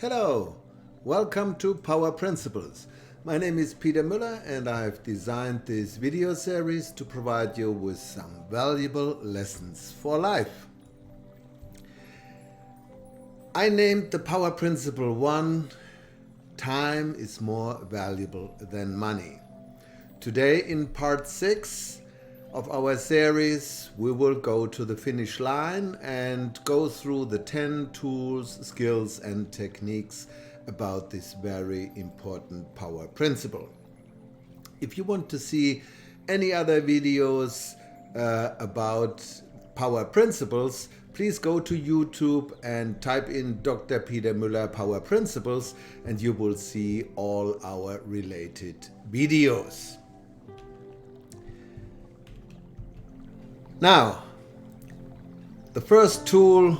Hello, welcome to Power Principles. My name is Peter Mueller and I've designed this video series to provide you with some valuable lessons for life. I named the Power Principle 1, time is more valuable than money. Today in part 6 of our series, we will go to the finish line and go through the 10 tools, skills and techniques about this very important power principle. If you want to see any other videos about power principles, please go to YouTube and type in Dr. Peter Mueller Power Principles and you will see all our related videos. Now, the first tool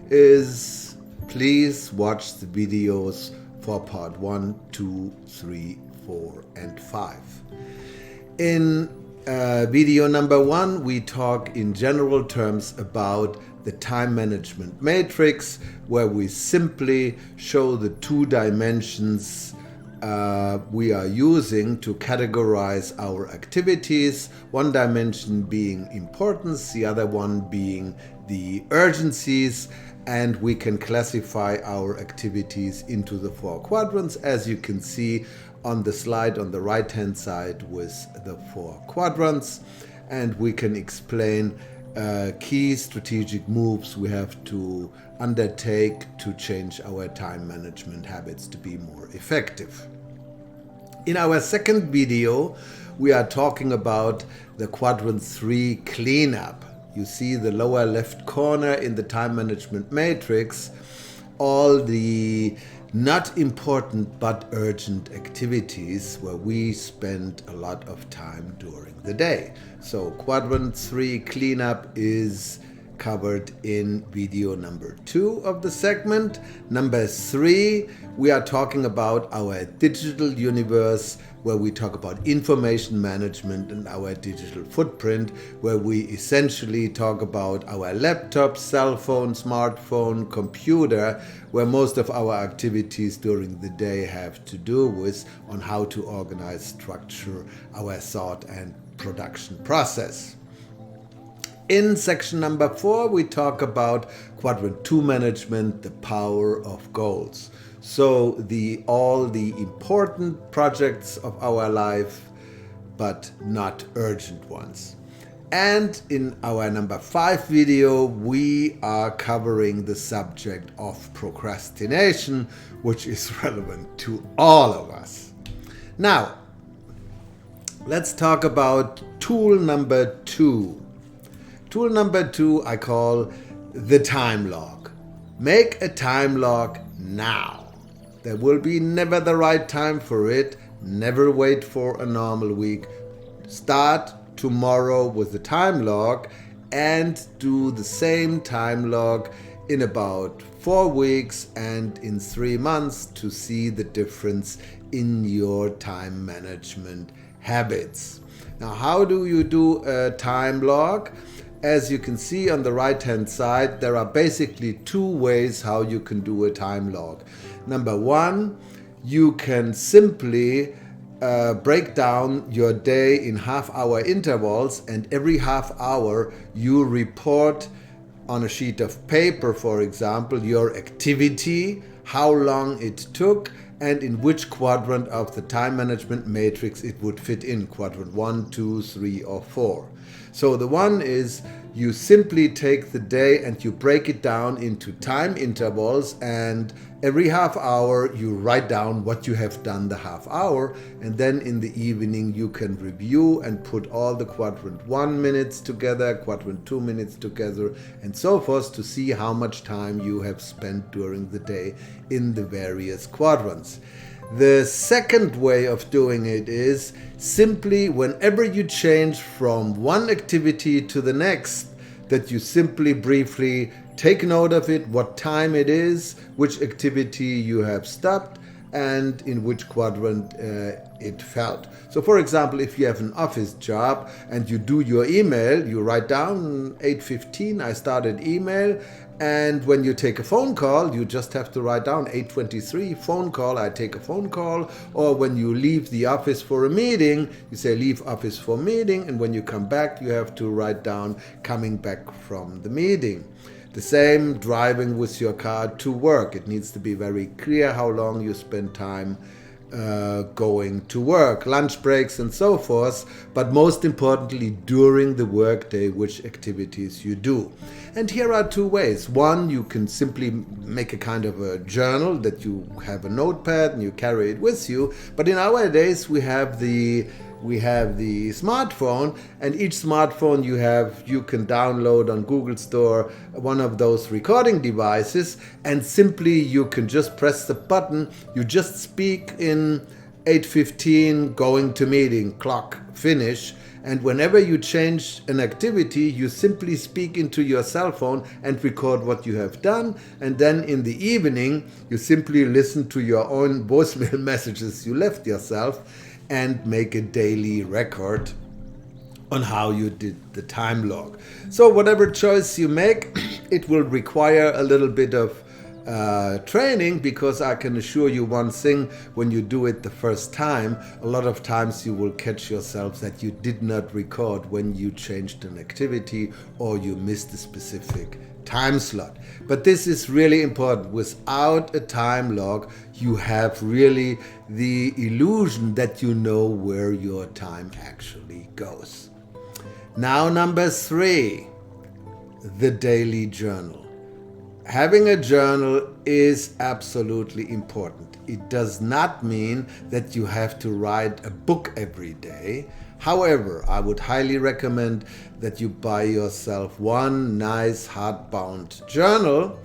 is please watch the videos for part 1, 2, 3, 4, and 5. In video number 1, we talk in general terms about the time management matrix, where we simply show the 2 dimensions we are using to categorize our activities, one dimension being importance, the other one being the urgencies, and we can classify our activities into the 4 quadrants, as you can see on the slide on the right hand side with the 4 quadrants, and we can explain key strategic moves we have to undertake to change our time management habits to be more effective. In our second video, we are talking about the quadrant 3 cleanup. You see the lower left corner in the time management matrix, all the not important but urgent activities where we spend a lot of time during the day. So quadrant 3 cleanup is covered in video number 2 of the segment. Number 3, we are talking about our digital universe, where we talk about information management and our digital footprint, where we essentially talk about our laptop, cell phone, smartphone, computer, where most of our activities during the day have to do with on how to organize, structure our thought and production process. In section number 4, we talk about quadrant 2 management, the power of goals. So all the important projects of our life, but not urgent ones. And in our number 5 video, we are covering the subject of procrastination, which is relevant to all of us. Now, let's talk about tool number 2. Tool number 2 I call the time log. Make a time log now. There will be never the right time for it. Never wait for a normal week. Start tomorrow with the time log and do the same time log in about 4 weeks and in 3 months to see the difference in your time management habits. Now, how do you do a time log? As you can see on the right hand side, there are basically 2 ways how you can do a time log. Number 1, you can simply break down your day in half-hour intervals, and every half hour you report on a sheet of paper, for example, your activity, how long it took, and in which quadrant of the time management matrix it would fit in, quadrant 1, 2, 3, or 4. So the one is you simply take the day and you break it down into time intervals, and every half hour you write down what you have done the half hour, and then in the evening you can review and put all the quadrant 1 minutes together, quadrant 2 minutes together, and so forth to see how much time you have spent during the day in the various quadrants. The second way of doing it is simply whenever you change from one activity to the next, that you simply briefly take note of it, what time it is, which activity you have stopped, and in which quadrant it felt. So for example, if you have an office job and you do your email, you write down 8:15, I started email, And when you take a phone call, you just have to write down 8:23, phone call, I take a phone call. Or when you leave the office for a meeting, you say leave office for meeting. And when you come back, you have to write down coming back from the meeting. The same driving with your car to work. It needs to be very clear how long you spend time going to work, lunch breaks and so forth, but most importantly during the workday, which activities you do. And here are two ways. One, you can simply make a kind of a journal that you have a notepad and you carry it with you, but in our days we have the smartphone, and each smartphone you can download on Google Store one of those recording devices, and simply you can just press the button, you just speak in 8:15 going to meeting, clock, finish, and whenever you change an activity, you simply speak into your cell phone and record what you have done, and then in the evening you simply listen to your own voicemail messages you left yourself and make a daily record on how you did the time log. So whatever choice you make, it will require a little bit of training, because I can assure you one thing: when you do it the first time, a lot of times you will catch yourself that you did not record when you changed an activity or you missed a specific time slot. But this is really important. Without a time log, you have really the illusion that you know where your time actually goes. Now, number 3, the daily journal. Having a journal is absolutely important. It does not mean that you have to write a book every day. However, I would highly recommend that you buy yourself one nice hardbound journal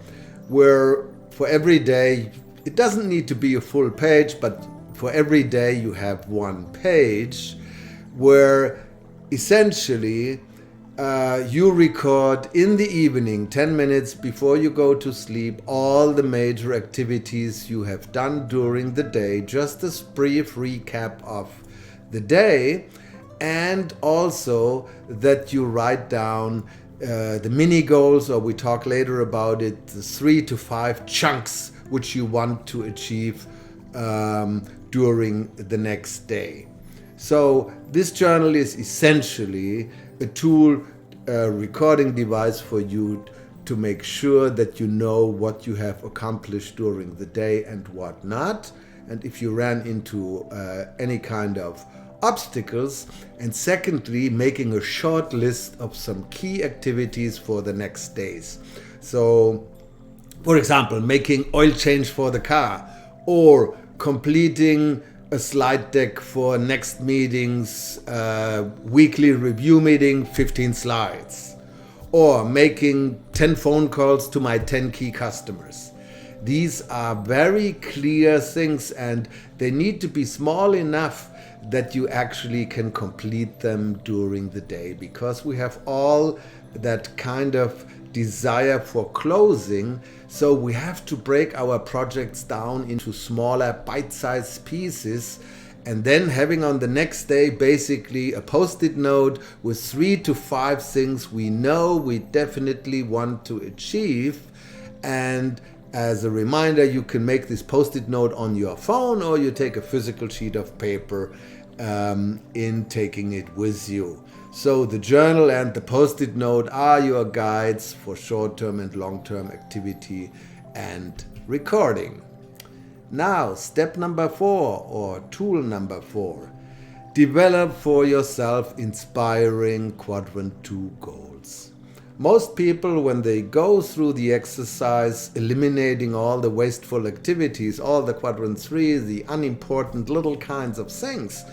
where for every day, it doesn't need to be a full page, but for every day you have one page where essentially you record in the evening, 10 minutes before you go to sleep, all the major activities you have done during the day, just a brief recap of the day, and also that you write down the mini goals, or we talk later about it, the 3 to 5 chunks which you want to achieve during the next day. So this journal is essentially a tool, a recording device for you to make sure that you know what you have accomplished during the day and what not, and if you ran into any kind of obstacles, and secondly, making a short list of some key activities for the next days. So, for example, making oil change for the car, or completing a slide deck for next meeting's weekly review meeting, 15 slides, or making 10 phone calls to my 10 key customers. These are very clear things, and they need to be small enough that you actually can complete them during the day, because we have all that kind of desire for closing. So we have to break our projects down into smaller bite-sized pieces, and then having on the next day basically a post-it note with 3 to 5 things we know we definitely want to achieve. And as a reminder, you can make this post-it note on your phone, or you take a physical sheet of paper in taking it with you. So the journal and the post-it note are your guides for short-term and long-term activity and recording. Now, step number 4, or tool number 4, develop for yourself inspiring quadrant 2 goals. Most people, when they go through the exercise, eliminating all the wasteful activities, all the quadrant 3, the unimportant little kinds of things,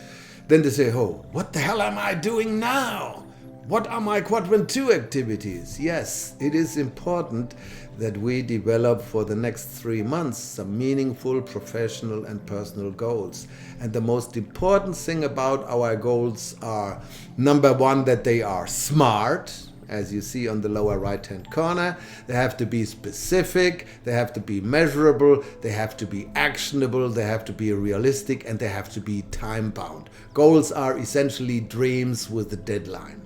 then they say, oh, what the hell am I doing now? What are my quadrant 2 activities? Yes, it is important that we develop for the next 3 months some meaningful professional and personal goals. And the most important thing about our goals are, number 1, that they are smart. As you see on the lower right-hand corner, they have to be specific, they have to be measurable, they have to be actionable, they have to be realistic, and they have to be time-bound. Goals are essentially dreams with a deadline.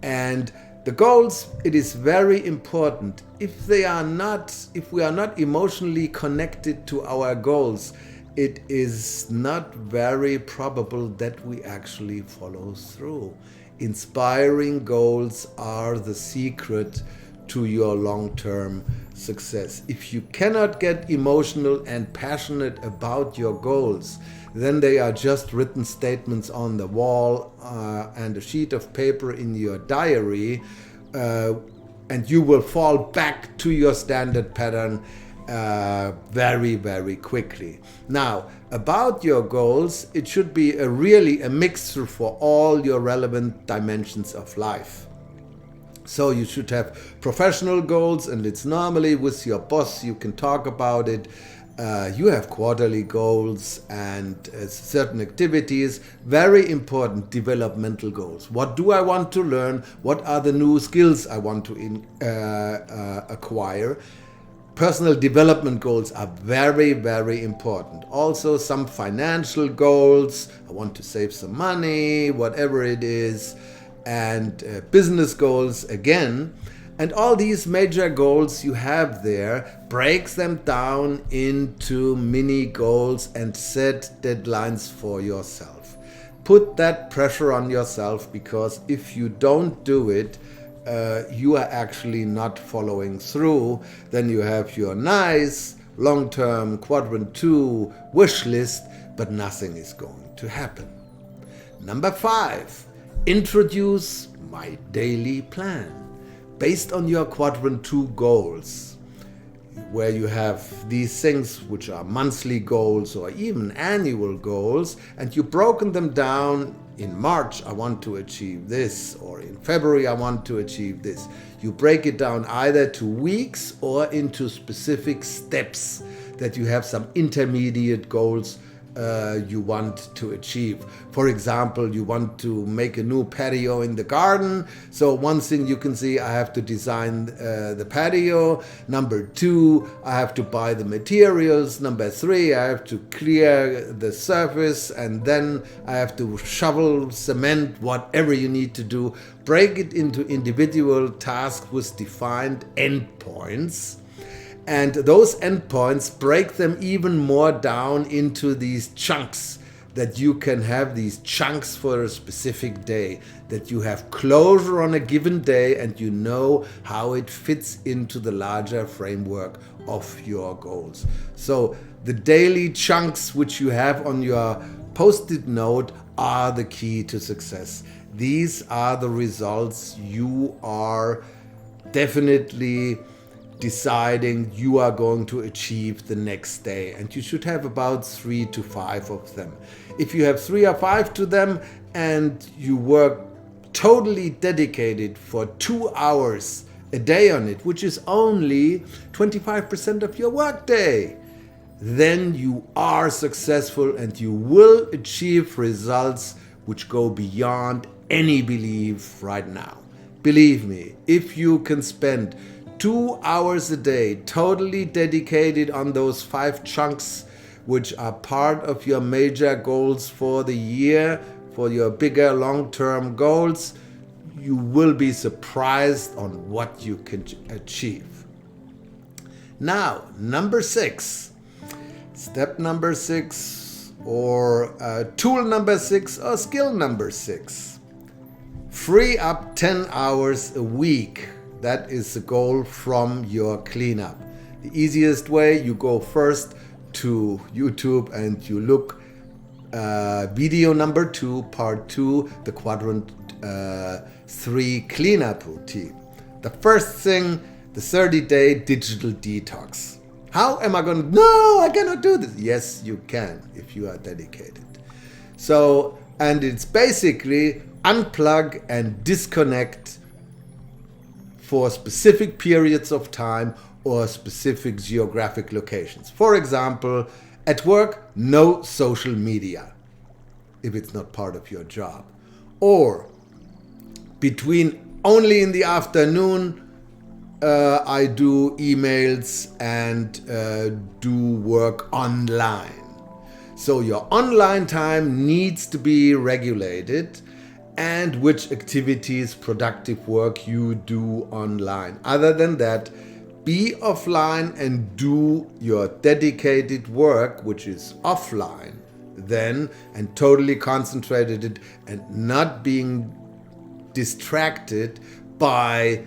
And The goals, it is very important. If we are not emotionally connected to our goals, it is not very probable that we actually follow through. Inspiring goals are the secret to your long-term success. If you cannot get emotional and passionate about your goals, then they are just written statements on the wall and a sheet of paper in your diary, and you will fall back to your standard pattern very, very quickly. Now, about your goals, it should be really a mixture for all your relevant dimensions of life. So you should have professional goals, and it's normally with your boss, you can talk about it. You have quarterly goals and certain activities, very important developmental goals. What do I want to learn? What are the new skills I want to acquire? Personal development goals are very, very important. Also some financial goals. I want to save some money, whatever it is. And business goals again. And all these major goals you have there, breaks them down into mini goals and set deadlines for yourself. Put that pressure on yourself, because if you don't do it, you are actually not following through. Then you have your nice long-term quadrant 2 wish list, but nothing is going to happen. Number 5, introduce my daily plan. Based on your quadrant 2 goals, where you have these things which are monthly goals or even annual goals, and you've broken them down. In March I want to achieve this, or in February I want to achieve this. You break it down either to weeks or into specific steps, that you have some intermediate goals you want to achieve. For example, you want to make a new patio in the garden. So one thing you can see, I have to design the patio. Number 2, I have to buy the materials. Number 3, I have to clear the surface, and then I have to shovel, cement, whatever you need to do. Break it into individual tasks with defined endpoints. And those endpoints, break them even more down into these chunks, that you can have these chunks for a specific day, that you have closure on a given day, and you know how it fits into the larger framework of your goals. So the daily chunks which you have on your post-it note are the key to success. These are the results you are definitely deciding you are going to achieve the next day, and you should have about 3 to 5 of them. If you have 3 or 5 to them and you work totally dedicated for 2 hours a day on it, which is only 25% of your workday, then you are successful and you will achieve results which go beyond any belief right now. Believe me, if you can spend 2 hours a day totally dedicated on those 5 chunks which are part of your major goals for the year, for your bigger long-term goals, you will be surprised on what you can achieve. Now, number 6, step number 6, or tool number 6, or skill number 6. Free up 10 hours a week. That is the goal from your cleanup. The easiest way, you go first to YouTube and you look video number 2, part 2, the quadrant 3 cleanup routine. The first thing, the 30-day digital detox. How am I going to, no, I cannot do this. Yes, you can if you are dedicated. So, and it's basically unplug and disconnect for specific periods of time or specific geographic locations. For example, at work, no social media, if it's not part of your job. Or between only in the afternoon, I do emails and do work online. So your online time needs to be regulated. and which activities, productive work you do online. Other than that, be offline and do your dedicated work, which is offline, then, and totally concentrated it and not being distracted by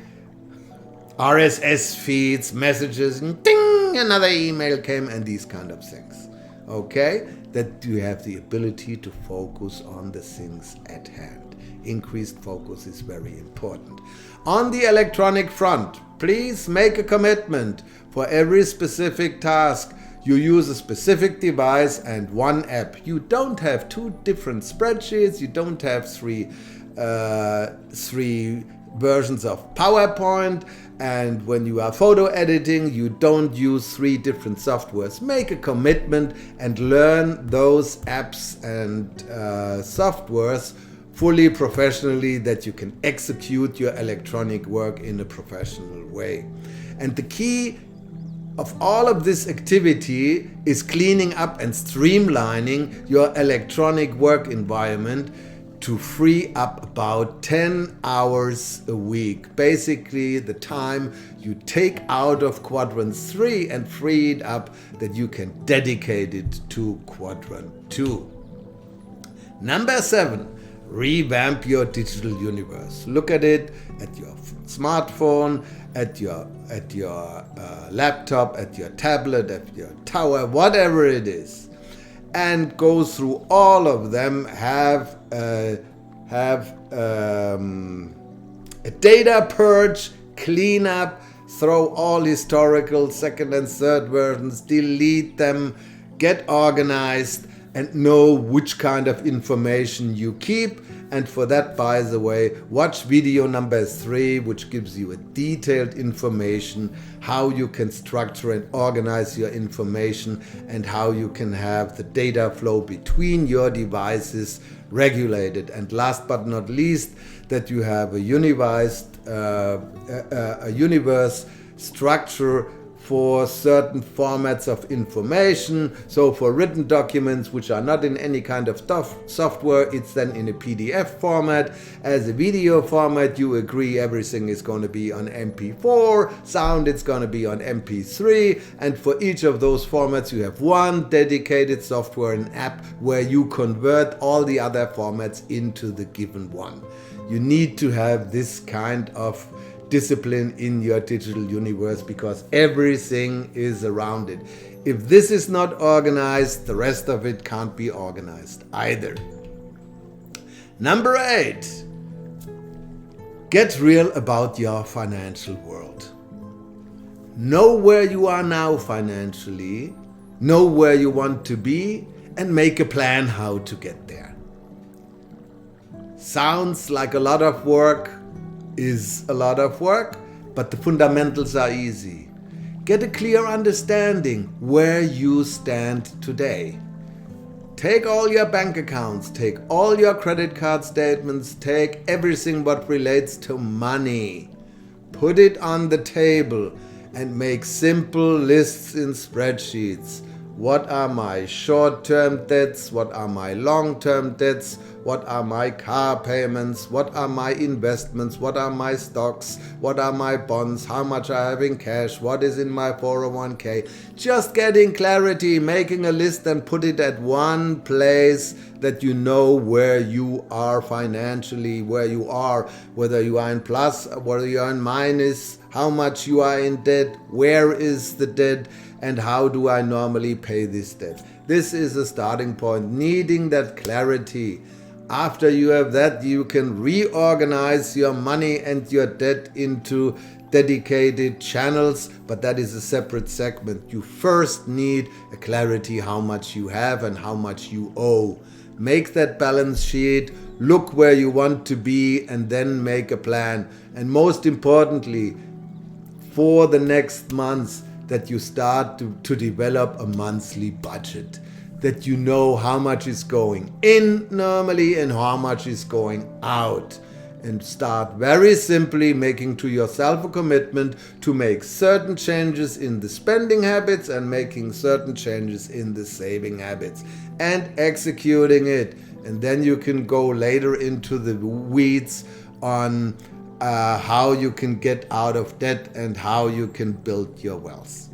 RSS feeds, messages, and ding, another email came, and these kind of things. Okay? That you have the ability to focus on the things at hand. Increased focus is very important. On the electronic front, please make a commitment. For every specific task, you use a specific device and one app. You don't have two different spreadsheets. You don't have three versions of PowerPoint. And when you are photo editing, you don't use three different softwares. Make a commitment and learn those apps and softwares fully professionally, that you can execute your electronic work in a professional way. And the key of all of this activity is cleaning up and streamlining your electronic work environment to free up about 10 hours a week. Basically, the time you take out of quadrant 3 and free it up that you can dedicate it to quadrant 2. Number 7. Revamp your digital universe. Look at it at your smartphone, at your laptop, at your tablet, at your tower, whatever it is, and go through all of them. Have a data purge, clean up, throw all historical second and third versions, delete them, get organized, and know which kind of information you keep. And for that, by the way, watch video number 3, which gives you a detailed information how you can structure and organize your information and how you can have the data flow between your devices regulated. And last but not least, that you have a universe structure for certain formats of information. So for written documents which are not in any kind of software, it's then in a PDF format. As a video format, you agree everything is going to be on MP4, sound it's going to be on MP3, and for each of those formats you have one dedicated software and app where you convert all the other formats into the given one. You need to have this kind of discipline in your digital universe because everything is around it. If this is not organized, the rest of it can't be organized either. Number 8, get real about your financial world. Know where you are now financially, know where you want to be, and make a plan how to get there. Sounds like a lot of work, is a lot of work, but the fundamentals are easy. Get a clear understanding where you stand today. Take all your bank accounts, take all your credit card statements, take everything what relates to money. Put it on the table and make simple lists in spreadsheets. What are my short-term debts? What are my long-term debts? What are my car payments? What are my investments? What are my stocks? What are my bonds? How much I have in cash? What is in my 401k? Just getting clarity, making a list and put it at one place that you know where you are financially, where you are, whether you are in plus, whether you are in minus, how much you are in debt, where is the debt, and how do I normally pay this debt. This is a starting point, needing that clarity. After you have that, you can reorganize your money and your debt into dedicated channels, but that is a separate segment. You first need a clarity how much you have and how much you owe. Make that balance sheet, look where you want to be, and then make a plan. And most importantly, for the next months, that you start to develop a monthly budget, that you know how much is going in normally and how much is going out. and start very simply making to yourself a commitment to make certain changes in the spending habits and making certain changes in the saving habits and executing it. And then you can go later into the weeds on how you can get out of debt and how you can build your wealth.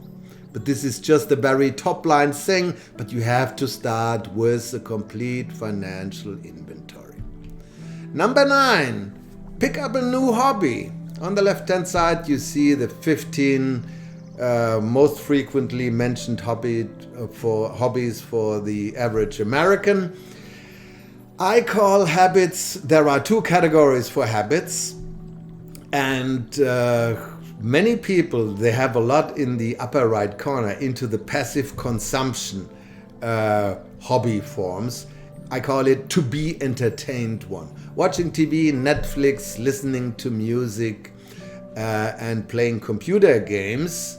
But this is just a very top line thing, but you have to start with a complete financial inventory. Number 9, pick up a new hobby. On the left hand side you see the 15 most frequently mentioned hobbies for the average American. I call habits, there are 2 categories for habits, and many people, they have a lot in the upper right corner into the passive consumption hobby forms. I call it to be entertained one. Watching TV, Netflix, listening to music, and playing computer games,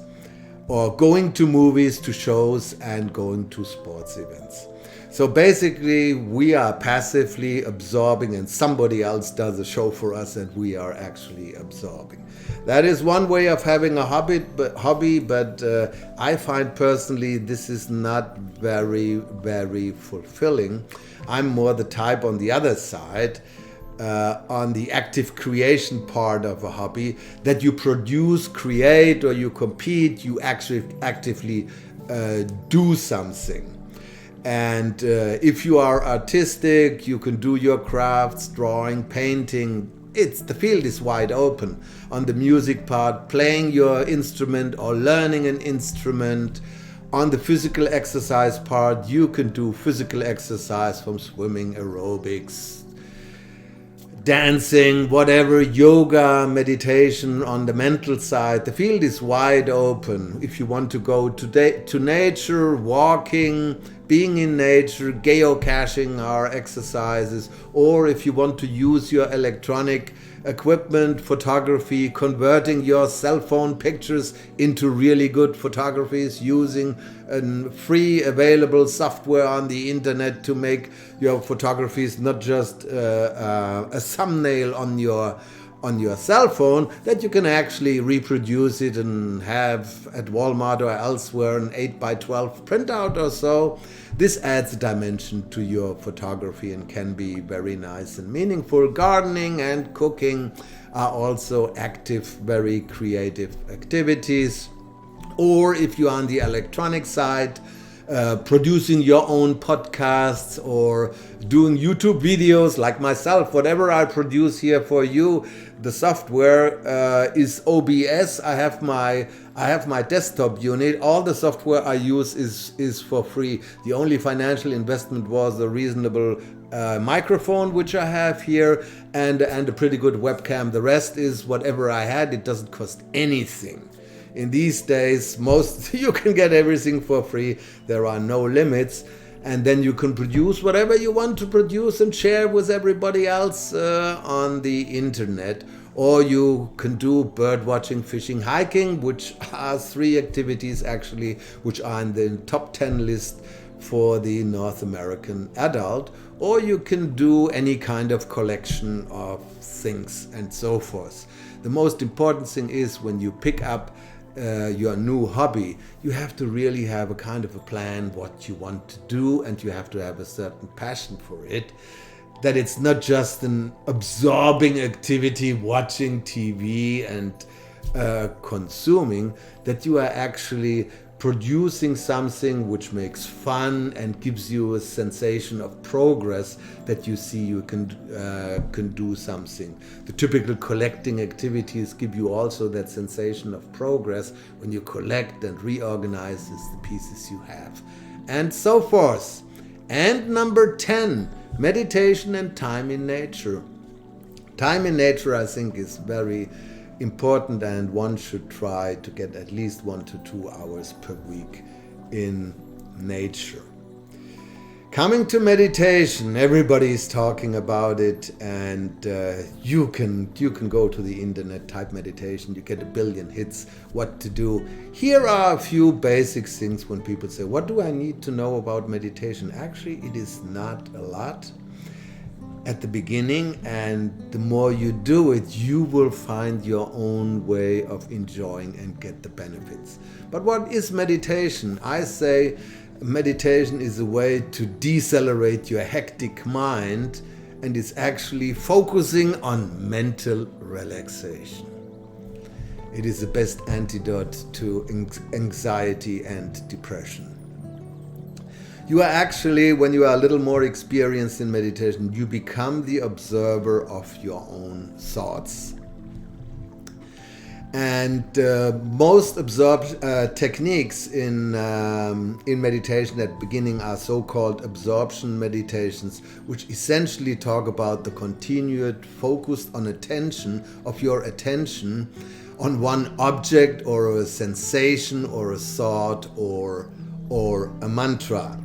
or going to movies, to shows, and going to sports events. So basically, we are passively absorbing and somebody else does a show for us and we are actually absorbing. That is one way of having a hobby, but I find personally this is not very, very fulfilling. I'm more the type on the other side, on the active creation part of a hobby, that you produce, create, or you compete, you actually actively do something. And if you are artistic, you can do your crafts, drawing, painting. The field is wide open. On the music part, playing your instrument or learning an instrument. On the physical exercise part, you can do physical exercise from swimming, aerobics, dancing, whatever, yoga, meditation. On the mental side, the field is wide open. If you want to go to nature, walking, being in nature, geocaching are exercises, or if you want to use your electronic equipment, photography, converting your cell phone pictures into really good photographies using a free available software on the internet to make your photographies not just a thumbnail on your cell phone, that you can actually reproduce it and have at Walmart or elsewhere an 8x12 printout or so. This adds a dimension to your photography and can be very nice and meaningful. Gardening and cooking are also active, very creative activities. Or if you're on the electronic side, producing your own podcasts or doing YouTube videos like myself, whatever I produce here for you. The software is OBS. I have my desktop unit. All the software I use is for free. The only financial investment was a reasonable microphone which I have here and a pretty good webcam. The rest is whatever I had. It doesn't cost anything. In these days, you can get everything for free. There are no limits. And then you can produce whatever you want to produce and share with everybody else on the internet. Or you can do bird watching, fishing, hiking, which are 3 activities actually, which are in the top 10 list for the North American adult. Or you can do any kind of collection of things and so forth. The most important thing is when you pick up your new hobby, you have to really have a kind of a plan what you want to do, and you have to have a certain passion for it, that it's not just an absorbing activity watching TV and consuming, that you are actually producing something which makes fun and gives you a sensation of progress, that you see you can do something. The typical collecting activities give you also that sensation of progress when you collect and reorganize the pieces you have, and so forth. And number 10, meditation and time in nature. Time in nature, I think, is very important, and one should try to get at least 1 to 2 hours per week in nature. Coming to meditation, everybody is talking about it, and you can go to the internet, type meditation, you get 1 billion hits, what to do. Here are a few basic things when people say, what do I need to know about meditation? Actually, it is not a lot. at the beginning, and the more you do it, you will find your own way of enjoying and get the benefits. But what is meditation? I say meditation is a way to decelerate your hectic mind, and is actually focusing on mental relaxation. It is the best antidote to anxiety and depression. You are actually, when you are a little more experienced in meditation, you become the observer of your own thoughts. And most techniques in meditation at the beginning are so-called absorption meditations, which essentially talk about the continued focus on attention of your attention on one object or a sensation or a thought or a mantra.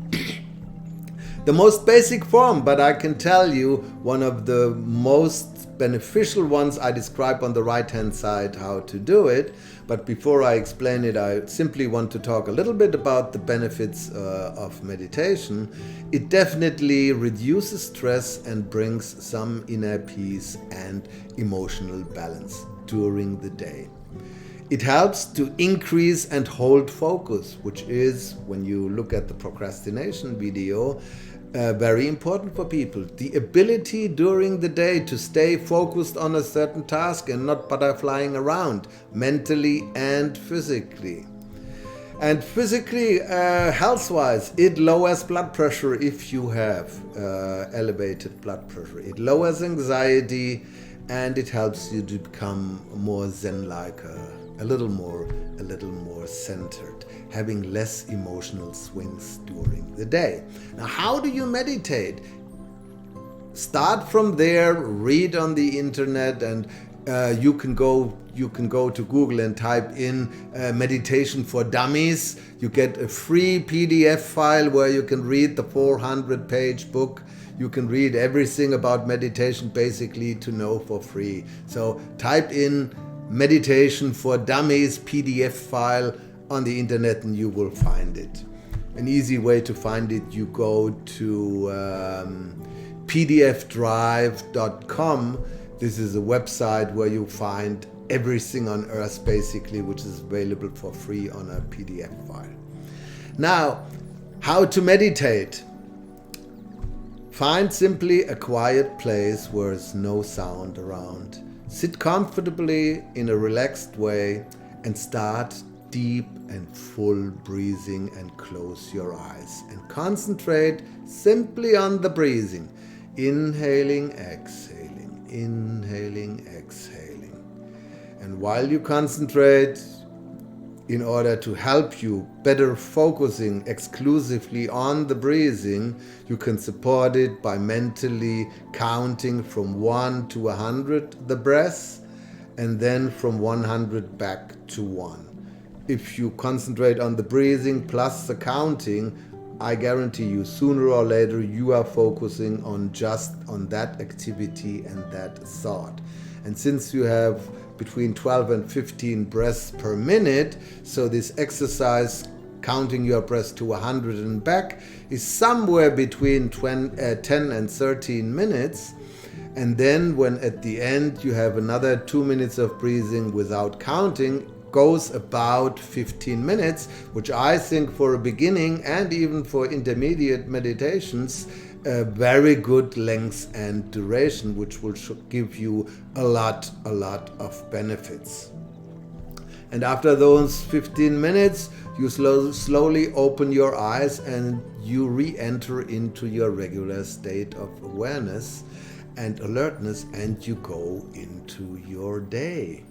The most basic form, but I can tell you one of the most beneficial ones I describe on the right hand side how to do it. But before I explain it, I simply want to talk a little bit about the benefits of meditation. It definitely reduces stress and brings some inner peace and emotional balance during the day. It helps to increase and hold focus, which is, when you look at the procrastination video, very important for people. The ability during the day to stay focused on a certain task and not butterflying around, mentally and physically. And physically, health-wise, it lowers blood pressure if you have elevated blood pressure. It lowers anxiety, and it helps you to become more zen-like, a little more centered, having less emotional swings during the day. Now, how do you meditate? Start from there, read on the internet, and you can go to Google and type in meditation for dummies. You get a free PDF file where you can read the 400-page book. You can read everything about meditation basically to know for free. So type in meditation for dummies PDF file on the internet and you will find it. An easy way to find it, you go to pdfdrive.com. This is a website where you find everything on earth basically, which is available for free on a PDF file. Now, how to meditate? Find simply a quiet place where there's no sound around. Sit comfortably in a relaxed way and start deep and full breathing, and close your eyes and concentrate simply on the breathing. Inhaling, exhaling, inhaling, exhaling. And while you concentrate, in order to help you better focusing exclusively on the breathing, you can support it by mentally counting from 1 to 100 the breath, and then from 100 back to 1. If you concentrate on the breathing plus the counting, I guarantee you sooner or later you are focusing on just on that activity and that thought. And since you have between 12 and 15 breaths per minute, so this exercise, counting your breaths to 100 and back, is somewhere between 10 and 13 minutes. And then when at the end you have another 2 minutes of breathing without counting, goes about 15 minutes, which I think for a beginning and even for intermediate meditations, a very good length and duration, which will give you a lot of benefits. And after those 15 minutes, you slowly open your eyes and you re-enter into your regular state of awareness and alertness, and you go into your day.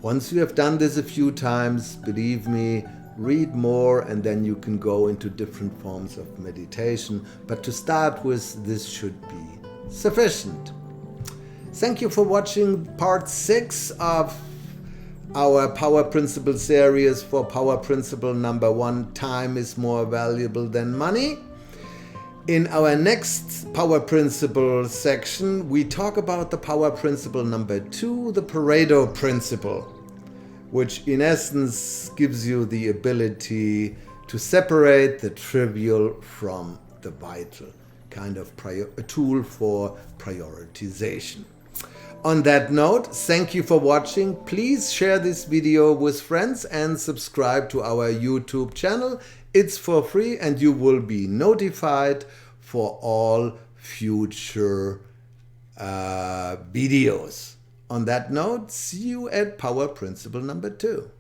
Once you have done this a few times, believe me, read more and then you can go into different forms of meditation. But to start with, this should be sufficient. Thank you for watching part 6 of our Power Principle series for Power Principle number 1, Time is more valuable than money. In our next Power Principle section, we talk about the Power Principle number 2, the Pareto Principle, which in essence gives you the ability to separate the trivial from the vital. kind of a tool for prioritization. On that note, thank you for watching. Please share this video with friends and subscribe to our YouTube channel. It's for free and you will be notified for all future videos. On that note, see you at power principle number 2.